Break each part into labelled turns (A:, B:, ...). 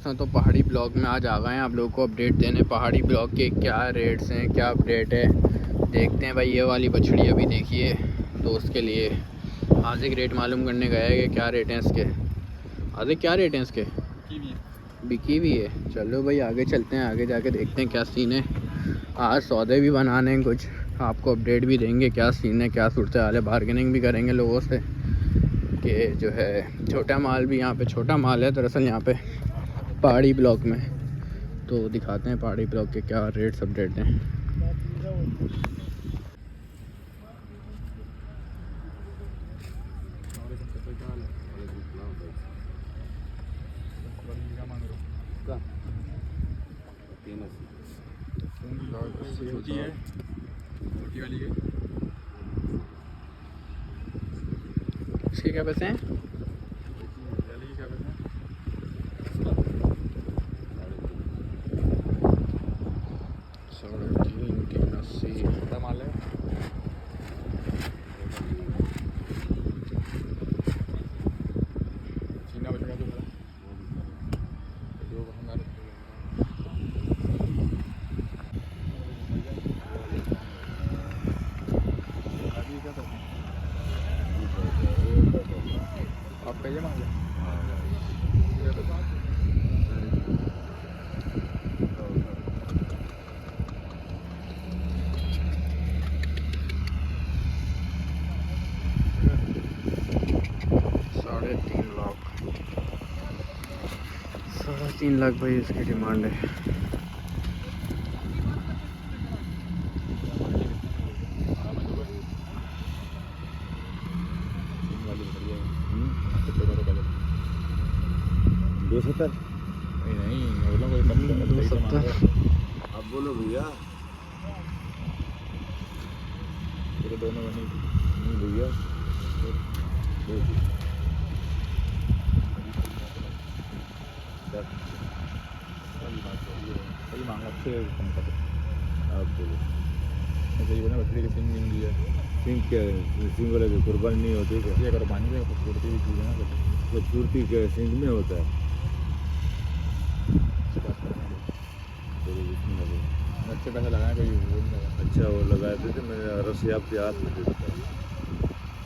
A: तो पहाड़ी ब्लॉक में आज आ गए हैं आप लोगों को अपडेट देने। पहाड़ी ब्लॉक के क्या रेट्स हैं, क्या अपडेट है, देखते हैं भाई। ये वाली बछड़ी अभी देखिए दोस्त के लिए आज़िक रेट मालूम करने गया है कि क्या रेट हैं इसके। आज़िक क्या रेट हैं इसके? बिकी भी है। चलो भाई आगे चलते हैं, आगे जाके देखते हैं क्या सीन है। आज सौदे भी बनाने हैं कुछ, आपको अपडेट भी देंगे क्या सीन है, क्या सूरत हाल है। बार्गेनिंग भी करेंगे लोगों से कि जो है छोटा माल भी, यहाँ पे छोटा माल है दरअसल यहाँ पे पहाड़ी ब्लॉक में। तो दिखाते हैं पहाड़ी ब्लॉक के क्या रेट्स अपडेट हैं। इसके क्या पैसे हैं? माल है। चीना बचेगा तो आप पहले मांगे 3.5 लाख भाई इसकी डिमांड है। नहीं बोलो कोई कम 270।
B: अब बोलो भैया,
A: पूरे दोनों बनी
B: नहीं भैया
A: सही मांगा, अच्छे कम कर।
B: आप बोलो
A: सही बना, बकरी की सिंग मिल है।
B: सिंह क्या सिंह वाले की कुर्बानी नहीं होती क्या?
A: ये कुर्बानी में खूबसूरती भी चीज़ है ना,
B: खूबसूरती के सिंह में होता है।
A: अच्छे पैसे लगाए कोई वो नहीं लगा।
B: अच्छा वो लगाए थे तो मैंने रस्सी आपके हाथ में दे दिया।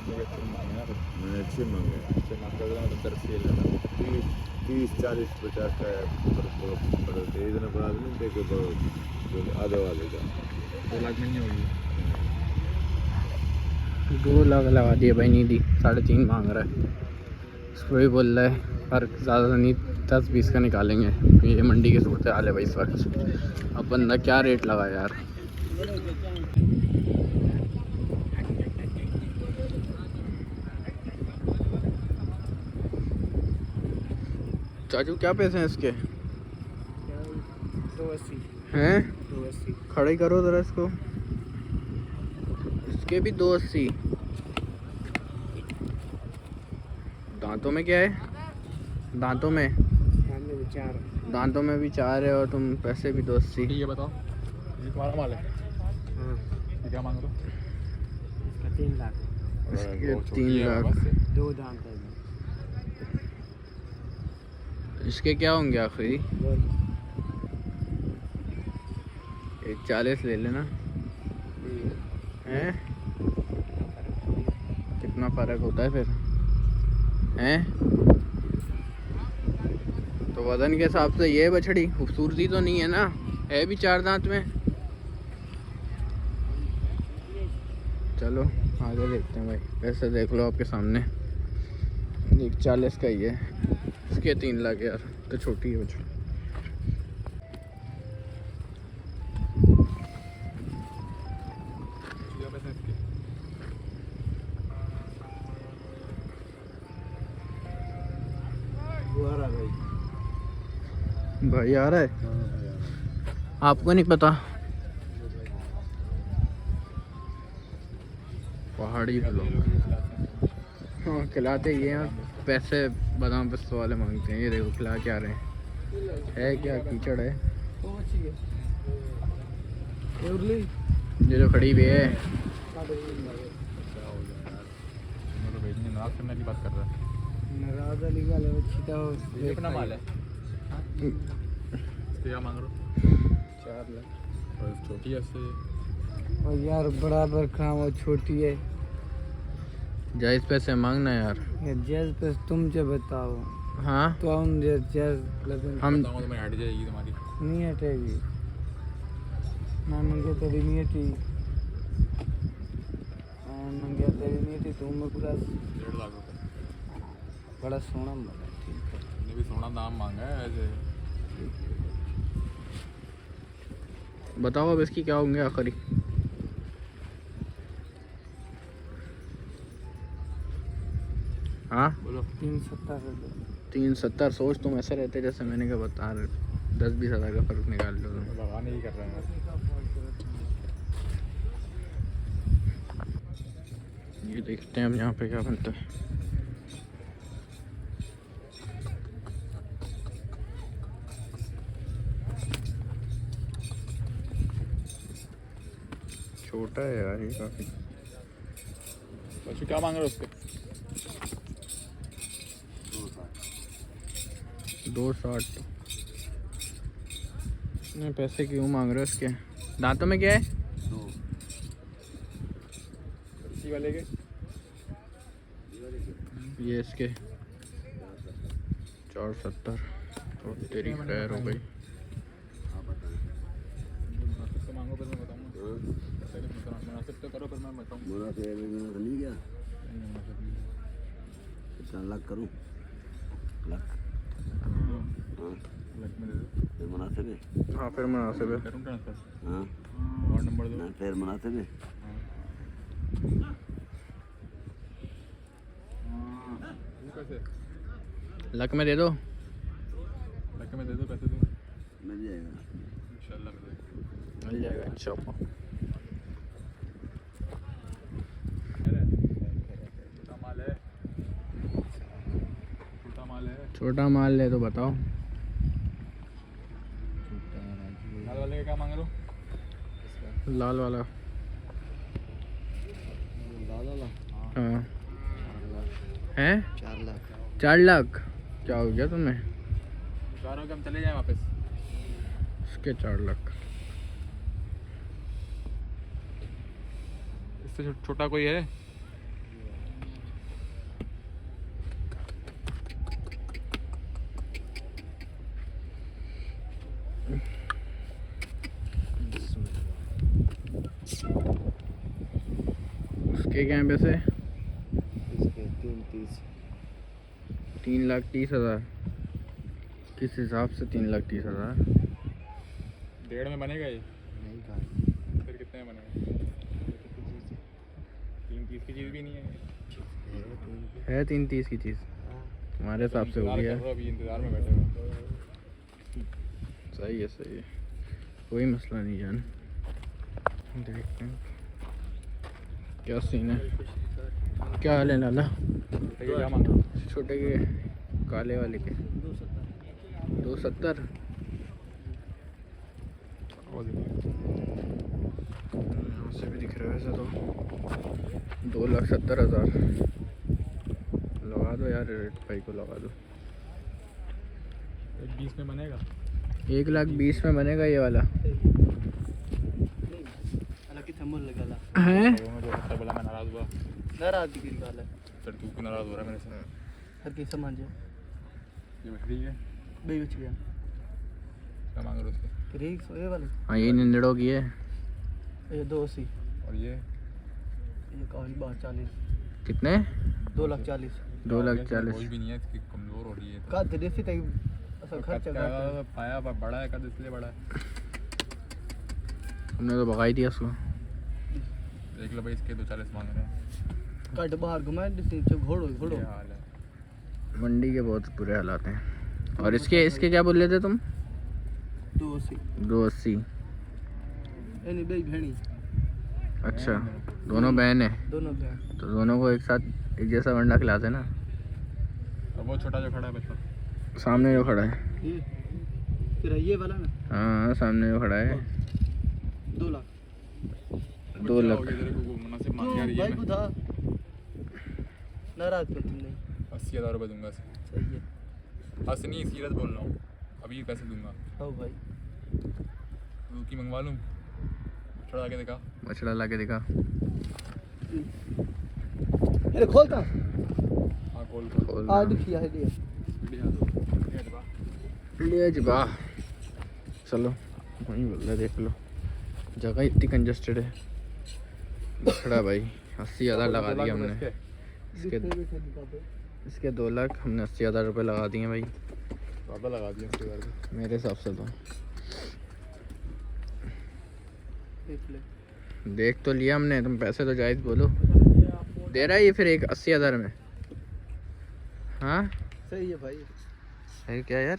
A: मांगे ना
B: मैंने अच्छे मांगे,
A: अच्छे मांग कर मैं 10 लेना
B: 30, 40, 50 का पड़ते इतना बड़ा नहीं थे कि आधे वाले का
A: 2 लाख में नहीं होगी। 2 लाख लगा दिए भाई, नहीं दी। 3.5 मांग रहा है। उसको भी बोल रहा है पर ज़्यादा नहीं 10-20 का निकालेंगे। ये मंडी की सूरत हाल है भाई इस वक्त। अब बंदा क्या रेट लगा यार। चाचू क्या पैसे हैं इसके?
C: 280
A: हैं?
C: 280
A: खड़े करो ज़रा इसको। इसके भी 280। दांतों में क्या है? दांतों में
C: विचार
A: दांतों में भी 4 है और तुम पैसे भी 280।
D: ये बताओ, ये तुम्हारा माल है?
C: हाँ,
D: ये क्या मांग रहे हो?
C: इसका 3 लाख,
A: इसके
D: वो
A: 3
D: छोटी है
A: लाख।
D: बस।
C: 2 दांत है।
A: इसके क्या होंगे आखिरी?
C: बोल
A: 40 ले लेना। हैं? कितना फ़र्क होता है फिर? हैं? तो वज़न के हिसाब से ये बछड़ी खूबसूरती तो नहीं है ना, है भी 4 दांत में। चलो आगे देखते हैं भाई। पैसे देख लो आपके सामने, 40 का ही है। इसके 3 लाख यार, तो छोटी है बछड़ी।
D: ये पैसे इसके?
C: वो आ रहा भाई।
A: भाई आ रहा है, आपको नहीं पता? पहाड़ी ब्लॉक। हाँ खिलाते ये हैं, पैसे बादाम पिस्तों वाले मांगते हैं। ये देखो खिला क्या रहे हैं। है क्या कीचड़ है? ये जो खड़ी भी है।
D: नाराज करने की बात कर रहा है।
C: नाराज वाली वाले वो छीटा हो
D: ये अपना माल है। इसके क्या मांग रहे हो?
C: 4 लाख।
D: और छोटी है इससे।
C: और यार बराबर काम और छोटी है।
A: जायज़ पैसे मांगना यार।
C: ये जैज पे तुम जो बताओ।
A: हाँ
C: तो हम जैज लेकिन
A: हम
D: बताऊंगा तो मैं हट जाएगी तुम्हारी।
C: नहीं हटेगी ना मंगे तेरी नहीं हटी मंगे तेरी नहीं हटी तुम मैं पूरा
D: 1.5 लाख रुपए।
C: बड़ा सोना मिला। ठीक है
D: तुमने भी सोना दाम मांगा है ऐसे।
A: बताओ अब इसकी क्या होंगे आखिरी। हाँ
D: बोलो।
C: 370
A: 370। सोच तुम ऐसे रहते जैसे मैंने क्या बता रहे 10-20 हज़ार का फ़र्क निकाल लो तुम।
D: भगवान ही कर रहे हैं।
A: ये देखते हैं हम यहाँ पे क्या बनता है। छोटा है यार ये काफ़ी।
D: बच्चू क्या मांग रहे हो उसके?
A: 260। नहीं पैसे क्यों मांग रहे हो इसके? दांतों में क्या है?
D: इसी वाले के?
A: ये इसके 470। तो तेरी खैर हो गई।
D: मुनासिब तो मांगो फिर मैं बताऊँगा। पहले मुनासिब तो करो फिर मैं बताऊँगा।
B: बोला तो ये नहीं क्या
D: नहीं, मुनासिब नहीं।
B: 4 लाख करूँ लाख हाँ
D: लग में दे दो।
B: फिर मुनासिब है
A: हाँ फिर मुनासिब है।
D: करूँ ट्रांसफर?
B: हाँ
D: और नंबर दो।
B: ना फिर मुनासिब है
D: पैसे
A: लक में दे दो।
D: लग में दे दो पैसे दो।
B: मिल जाएगा
D: इंशाल्लाह मिल जाएगा।
A: मिल जाएगा इंशाल्लाह।
D: छोटा माल है। छोटा माल है।
A: छोटा माल ले तो बताओ।
D: लाल वाले का क्या मांग रहे हो?
A: लाल वाला। हाँ हैं
C: 4 लाख
A: 4 लाख। क्या हो गया तुम्हें?
D: चार हो के हम चले जाएं वापस।
A: इसके 4 लाख।
D: इससे छोटा कोई है?
A: उसके क्या हैं पैसे?
C: इसके 330
A: 3,30,000। किस हिसाब से 3,30,000?
D: 1.5 में बनेगा ये?
C: नहीं कहा
D: फिर कितने में बनेगा? 330 की चीज़ भी नहीं है।
A: है 330 की चीज़ तुम्हारे हिसाब से हो
D: इंतज़ार
A: गया।
D: कर रहा हूँ, अभी इंतज़ार में बैठे हुए।
A: सही है सही है, कोई मसला नहीं जान। देखते हैं क्या सीन है। क्या हाल है लाला?
D: ठीक है, क्या मांग रहे हो?
A: छोटे के काले वाले के 270। यहाँ से भी दिख रहा है वैसे तो 2,70,000। लगा दो यार रेट भाई को लगा दो।
D: 1.20 में बनेगा?
A: 1,20,000 में बनेगा ये वाला है।
D: तो मैं 270 बोला, मैं नाराज़ हुआ।
C: नाराज की गाल है
D: फिर तू क्यों नाराज़ हो रहा है मेरे से?
C: हर की समझ है
D: ये मछली है?
C: बे बच गया
D: क्या मांग रहे हो उसके?
C: ठीक ये वाले
A: हाँ ये निंदड़ों की है।
C: ये 280
D: और ये
C: ये काफी 40
A: कितने?
C: 2,40,000
A: 2,40,000।
D: कोई भी नहीं है, इसकी कमज़ोर हो रही है।
C: का देसी तक असल खर्च
D: कद का पाया बड़ा है, कद इसलिए बड़ा है।
A: हमने तो भगाई दिया उसको।
D: देख लो भाई, इसके 240 मांग रहे हैं।
C: कट बाहर घुमाए नीचे घोड़ो घोड़ो
D: ये हाल है।
A: मंडी के बहुत बुरे हालात हैं। और इसके इसके क्या बोल रहे थे तुम?
C: 280
A: 280।
C: नहीं बे भेड़ी
A: अच्छा दोनों बहन है
C: दोनों के
A: तो दोनों को एक साथ एक जैसा वंडा खिलाते ना।
D: और वो छोटा जो खड़ा है बच्चा,
A: सामने जो खड़ा है।
C: ये फिर ये वाला ना
A: हाँ सामने जो खड़ा है
C: 2 लाख
A: 2 लाख।
D: तेरे को मुनासिब मांग रही
C: भाई
D: है।
C: को था नाराज कर तुमने
D: 80,000 रुपये दूंगा।
C: सही है
D: हंस नहीं, सीरियस बोल रहा हूँ। अभी अभी कैसे दूंगा?
C: ओ भाई
D: तो की मंगवा लूँ? थोड़ा आगे दिखा।
A: बछड़ा ला के दिखा।
C: अरे खोलता
D: हाँ खोल खोल।
A: खोल
C: आ दिखिया है दिया
A: ले जबा। चलो वहीं बोल रहा, देख लो जगह इतनी कंजस्टेड है। बछड़ा भाई 80,000 लगा दिया हमने इसके। इसके 2 लाख हमने 80,000 रुपये लगा दिए भाई।
B: ज़्यादा लगा दिया इसके बारे में।
A: मेरे हिसाब से तो
C: देख ले
A: देख तो लिया हमने, तुम पैसे तो जायज़ बोलो। दे रहा है ये फिर एक 80,000 में? हाँ
C: सही है भाई।
A: है क्या यार?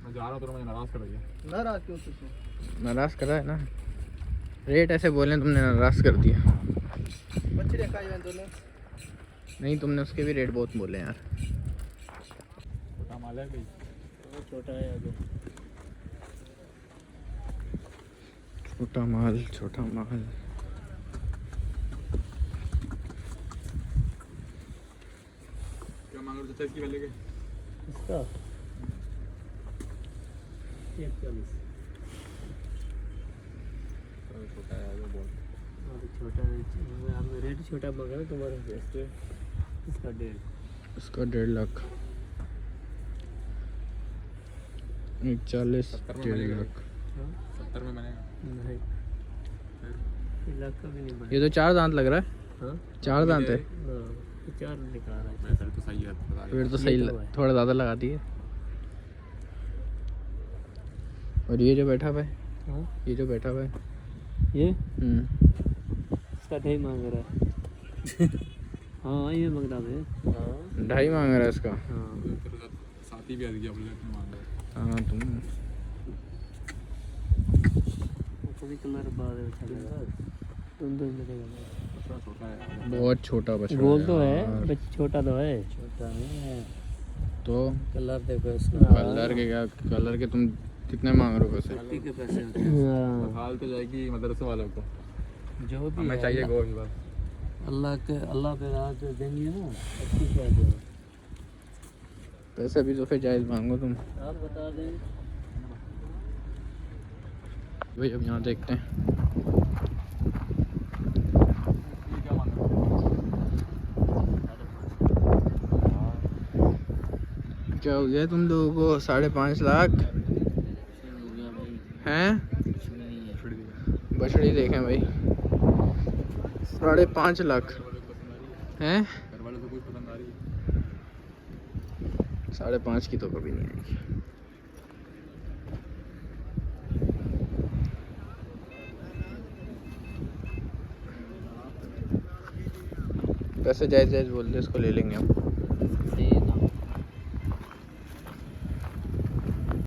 D: मैं जा रहा हूँ तो मुझे नाराज़ कर रही है।
C: नाराज क्यों तुझको?
A: नाराज़ करा है ना, रेट ऐसे बोले तुमने नाराज़ कर दिया।
C: बछड़े का इवेंट दोनों
A: नहीं तुमने उसके भी रेट बहुत बोले यार।
D: छोटा माल है भाई।
C: छोटा है अगर
A: छोटा माल छोटा माल।
D: क्या मांग रहे हो चाचा इसकी पहले के?
C: इसका 41
D: छोटा है वो बोल।
C: छोटा हमने रेट छोटा मांगा ना तुम्हारे से। इसका 1.5
A: उसका 1.5 लाख। 40 1.5 लाख।
D: 70 में बनेगा।
C: नहीं 1 लाख का भी नहीं बना।
A: ये तो 4 दांत लग रहा है।
C: हाँ
A: 4 दांत है।
C: हाँ, 4 निकाल रहा है।
D: फिर तो सही है बता रही
A: फिर तो
C: ये
A: सही
C: तो है।
A: थोड़ा ज़्यादा लगा दिए। और ये जो बैठा हुआ है,
C: हाँ
A: ये जो बैठा हुआ है,
C: ये इसका 2.5 मांग रहा है। हाँ ये मांग रहा है। हाँ
A: 2.5 मांग रहा है इसका।
C: हाँ
D: तेरे साथ साथी भी आ गया बोले तुम मांग रहे हो।
A: हाँ तुम
C: कभी कलर बाद चलेगा तुम लगेगा।
D: बछड़ा छोटा है।
A: बहुत छोटा बछड़ा
C: गोल तो है
A: यार।
C: बस छोटा तो है। छोटा है
A: तो
C: कलर देखो इसका।
A: कलर के क्या, कलर के तुम कितने मांग रहे हो पैसे?
C: मिट्टी के पैसे होते हैं।
D: हाल तो जाएगी मदरसे वालों को।
C: जो भी
D: हमें
C: है,
D: चाहिए गोश्त बस।
C: अल्लाह पे राज देंगे ना अच्छी बात है।
A: पैसे भी तो फिर जायज़ मांगो तुम।
C: आप बता दें
A: भाई अब यहाँ देखते हैं।
D: ये क्या मांग रहे हो?
A: क्या हो गया तुम लोगों को? 5.5 लाख
C: हो गया भाई।
A: हैं?
C: कुछ भी नहीं है।
A: बछड़ी देखें भाई 5.5 लाख हैं।
D: घर वालों को कुछ पसंद आ रही है?
A: 5.5 की तो कभी नहीं आएगी। पैसे जायज़ जायज़ बोल दे, इसको ले लेंगे हम।